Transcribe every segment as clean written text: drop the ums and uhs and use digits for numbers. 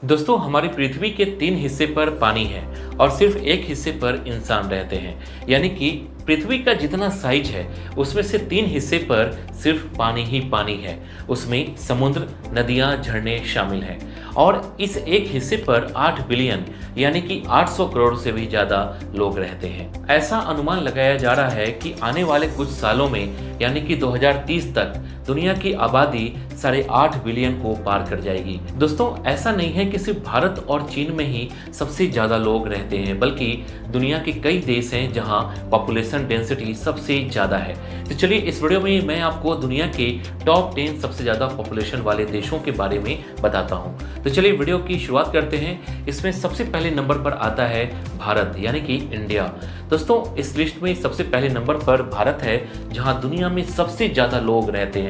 दोस्तों, हमारी पृथ्वी के 3 हिस्से पर पानी है और सिर्फ एक हिस्से पर इंसान रहते हैं। यानी कि पृथ्वी का जितना साइज है उसमें से 3 हिस्से पर सिर्फ पानी ही पानी है। उसमें समुद्र, नदियां, झरने शामिल हैं और इस एक हिस्से पर 8 बिलियन यानी कि 800 करोड़ से भी ज़्यादा लोग रहते हैं। ऐसा अनुमान लगाया जा रहा है कि आने वाले कुछ सालों में यानी कि 2030 तक दुनिया की आबादी 8.5 बिलियन को पार कर जाएगी। दोस्तों, ऐसा नहीं है कि सिर्फ भारत और चीन में ही सबसे ज़्यादा लोग रहते हैं, बल्कि दुनिया के कई देश हैं जहां पॉपुलेशन डेंसिटी सबसे ज़्यादा है। तो चलिए इस वीडियो में मैं आपको दुनिया के टॉप 10 सबसे ज़्यादा पॉपुलेशन वाले देशों के बारे में बताता हूँ। तो चलिए वीडियो की शुरुआत करते हैं। इसमें सबसे पहले नंबर पर आता है भारत यानी कि इंडिया। दोस्तों, इस लिस्ट में सबसे पहले नंबर पर भारत है जहां दुनिया में सबसे ज़्यादा लोग रहते हैं।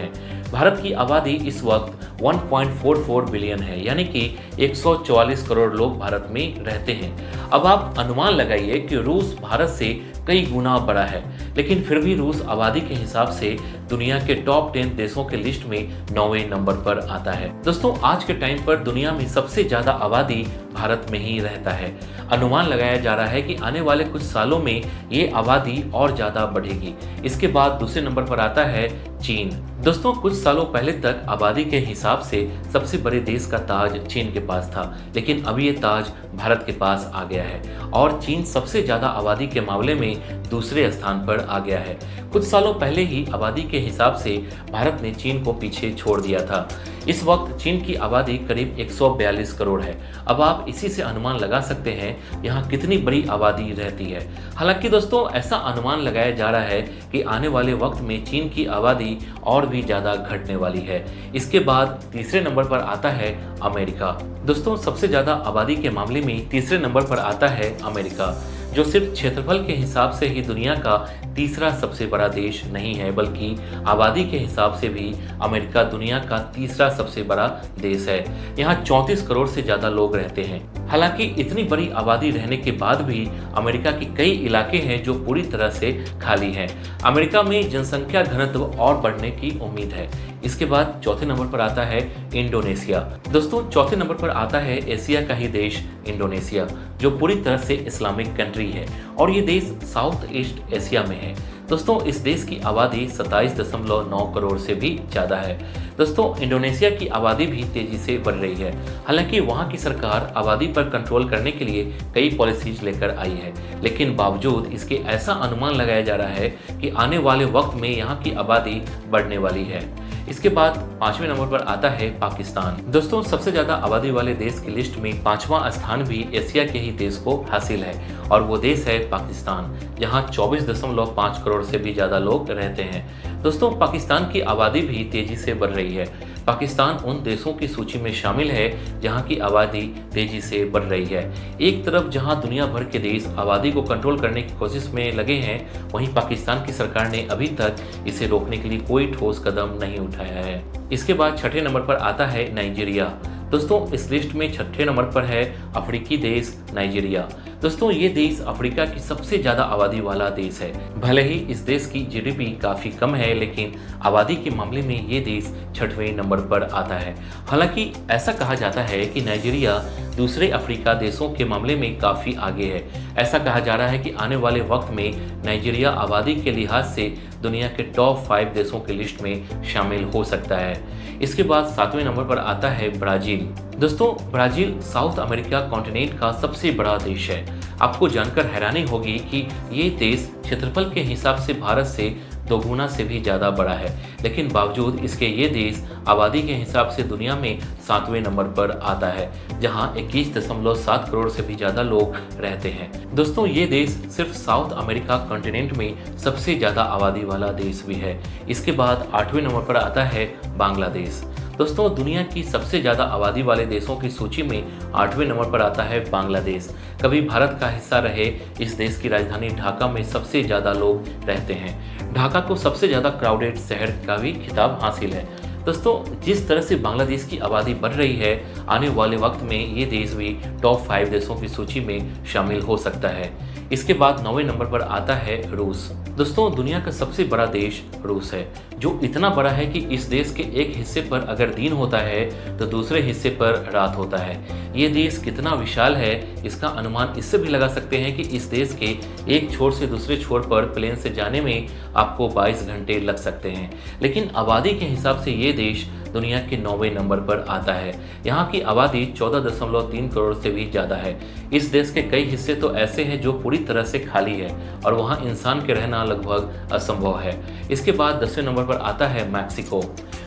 भारत की आबादी इस वक्त 1.44 बिलियन है यानी कि 144 करोड़ लोग भारत में रहते हैं। अब आप अनुमान लगाइए कि रूस भारत से कई गुना बड़ा है, लेकिन फिर भी रूस आबादी के हिसाब से दुनिया के टॉप 10 देशों के लिस्ट में 9वें नंबर पर आता है। दोस्तों, आज के टाइम पर दुनिया में सबसे ज़्यादा आबादी भारत में ही रहता है। अनुमान लगाया जा रहा है कि आने वाले कुछ सालों में ये आबादी और ज़्यादा बढ़ेगी। इसके बाद दूसरे नंबर पर आता है चीन। दोस्तों, कुछ सालों पहले तक आबादी के हिसाब से सबसे बड़े देश का ताज चीन के पास था, लेकिन अभी ये ताज भारत के पास आ गया है और चीन सबसे ज़्यादा आबादी के मामले में दूसरे स्थान पर आ गया है। कुछ सालों पहले ही आबादी के हिसाब से भारत ने चीन को पीछे छोड़ दिया था। इस वक्त चीन की आबादी करीब 142 करोड़ है। अब आप इसी से अनुमान लगा सकते हैं यहाँ कितनी बड़ी आबादी रहती है। हालांकि दोस्तों, ऐसा अनुमान लगाया जा रहा है कि आने वाले वक्त में चीन की आबादी और भी ज़्यादा घटने वाली है। इसके बाद तीसरे नंबर पर आता है अमेरिका। दोस्तों, सबसे ज़्यादा आबादी के मामले में तीसरे नंबर पर आता है अमेरिका, जो सिर्फ क्षेत्रफल के हिसाब से ही दुनिया का तीसरा सबसे बड़ा देश नहीं है, बल्कि आबादी के हिसाब से भी अमेरिका दुनिया का तीसरा सबसे बड़ा देश है। यहाँ 34 करोड़ से ज़्यादा लोग रहते हैं। हालांकि इतनी बड़ी आबादी रहने के बाद भी अमेरिका के कई इलाके हैं जो पूरी तरह से खाली हैं। अमेरिका में जनसंख्या घनत्व और बढ़ने की उम्मीद है। इसके बाद चौथे नंबर पर आता है इंडोनेशिया। दोस्तों, चौथे नंबर पर आता है एशिया का ही देश इंडोनेशिया, जो पूरी तरह से इस्लामिक कंट्री है और ये देश साउथ ईस्ट एशिया में है। दोस्तों, इस देश की आबादी 27.9 करोड़ से भी ज़्यादा है। दोस्तों, इंडोनेशिया की आबादी भी तेज़ी से बढ़ रही है। हालांकि वहाँ की सरकार आबादी पर कंट्रोल करने के लिए कई पॉलिसीज लेकर आई है, लेकिन बावजूद इसके ऐसा अनुमान लगाया जा रहा है कि आने वाले वक्त में यहाँ की आबादी बढ़ने वाली है। इसके बाद पांचवें नंबर पर आता है पाकिस्तान। दोस्तों, सबसे ज्यादा आबादी वाले देश की लिस्ट में पांचवा स्थान भी एशिया के ही देश को हासिल है और वो देश है पाकिस्तान, जहां 24.5 करोड़ से भी ज्यादा लोग रहते हैं। दोस्तों, पाकिस्तान की आबादी भी तेजी से बढ़ रही है। पाकिस्तान उन देशों की सूची में शामिल है जहां की आबादी तेजी से बढ़ रही है। एक तरफ जहां दुनिया भर के देश आबादी को कंट्रोल करने की कोशिश में लगे हैं, वहीं पाकिस्तान की सरकार ने अभी तक इसे रोकने के लिए कोई ठोस कदम नहीं उठाया है। इसके बाद छठे नंबर पर आता है नाइजीरिया। दोस्तों, इस लिस्ट में छठे नंबर पर है अफ्रीकी देश नाइजीरिया। दोस्तों, ये देश अफ्रीका की सबसे ज़्यादा आबादी वाला देश है। भले ही इस देश की जीडीपी काफ़ी कम है, लेकिन आबादी के मामले में ये देश 6वें नंबर पर आता है। हालांकि ऐसा कहा जाता है कि नाइजीरिया दूसरे अफ्रीका देशों के मामले में काफ़ी आगे है। ऐसा कहा जा रहा है कि आने वाले वक्त में नाइजीरिया आबादी के लिहाज से दुनिया के टॉप 5 देशों की लिस्ट में शामिल हो सकता है। इसके बाद 7वें नंबर पर आता है ब्राज़ील। दोस्तों, ब्राज़ील साउथ अमेरिका कॉन्टिनेंट का सबसे बड़ा देश है। आपको जानकर हैरानी होगी कि ये देश क्षेत्रफल के हिसाब से भारत से 2 गुना से भी ज़्यादा बड़ा है, लेकिन बावजूद इसके ये देश आबादी के हिसाब से दुनिया में 7वें नंबर पर आता है, जहां 21.7 करोड़ से भी ज़्यादा लोग रहते हैं। दोस्तों, ये देश सिर्फ साउथ अमेरिका कॉन्टिनेंट में सबसे ज़्यादा आबादी वाला देश भी है। इसके बाद 8वें नंबर पर आता है बांग्लादेश। दोस्तों, दुनिया की सबसे ज़्यादा आबादी वाले देशों की सूची में 8वें नंबर पर आता है बांग्लादेश। कभी भारत का हिस्सा रहे इस देश की राजधानी ढाका में सबसे ज़्यादा लोग रहते हैं। ढाका को सबसे ज़्यादा क्राउडेड शहर का भी खिताब हासिल है। दोस्तों, जिस तरह से बांग्लादेश की आबादी बढ़ रही है, आने वाले वक्त में ये देश भी टॉप 5 देशों की सूची में शामिल हो सकता है। इसके बाद 9वें नंबर पर आता है रूस। दोस्तों, दुनिया का सबसे बड़ा देश रूस है, जो इतना बड़ा है कि इस देश के एक हिस्से पर अगर दिन होता है तो दूसरे हिस्से पर रात होता है। ये देश कितना विशाल है इसका अनुमान इससे भी लगा सकते हैं कि इस देश के एक छोर से दूसरे छोर पर प्लेन से जाने में आपको 22 घंटे लग सकते हैं। लेकिन आबादी के हिसाब से ये देश दुनिया के 9वें नंबर पर आता है। यहाँ की आबादी 14.3 करोड़ से भी ज़्यादा है। इस देश के कई हिस्से तो ऐसे हैं जो पूरी तरह से खाली है और वहाँ इंसान के रहना लगभग असंभव है। इसके बाद 10वें नंबर पर आता है मैक्सिको।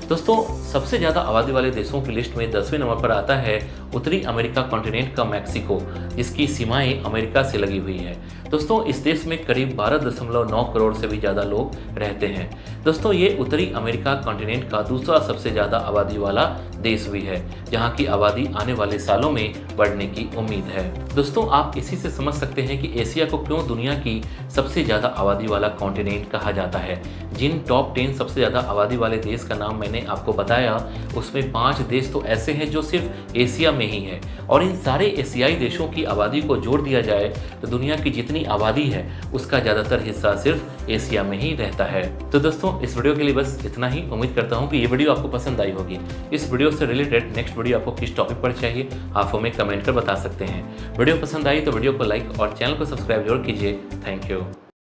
दोस्तों, सबसे ज़्यादा आबादी वाले देशों की लिस्ट में 10वें नंबर पर आता है उत्तरी अमेरिका कॉन्टिनेंट का मैक्सिको, जिसकी सीमाएं अमेरिका से लगी हुई है। दोस्तों, इस देश में करीब 12.9 करोड़ से भी ज़्यादा लोग रहते हैं। दोस्तों, ये उत्तरी अमेरिका कॉन्टिनेंट का दूसरा सबसे ज़्यादा आबादी वाला देश भी है, जहाँ की आबादी आने वाले सालों में बढ़ने की उम्मीद है। दोस्तों, आप इसी से समझ सकते हैं कि एशिया को क्यों दुनिया की सबसे ज़्यादा आबादी वाला कॉन्टिनेंट कहा जाता है। जिन टॉप 10 सबसे ज़्यादा आबादी वाले देश का नाम मैंने आपको बताया, उसमें 5 देश तो ऐसे हैं जो सिर्फ एशिया में ही है, और इन सारे एशियाई देशों की आबादी को जोड़ दिया जाए तो दुनिया की जितनी आबादी है उसका ज़्यादातर हिस्सा सिर्फ एशिया में ही रहता है। तो दोस्तों, इस वीडियो के लिए बस इतना ही। उम्मीद करता हूँ कि ये वीडियो आपको पसंद आई होगी। इस वीडियो से रिलेटेड नेक्स्ट वीडियो आपको किस टॉपिक पर चाहिए आप हमें कमेंट कर बता सकते हैं। वीडियो पसंद आई तो वीडियो को लाइक और चैनल को सब्सक्राइब जरूर कीजिए। Thank you.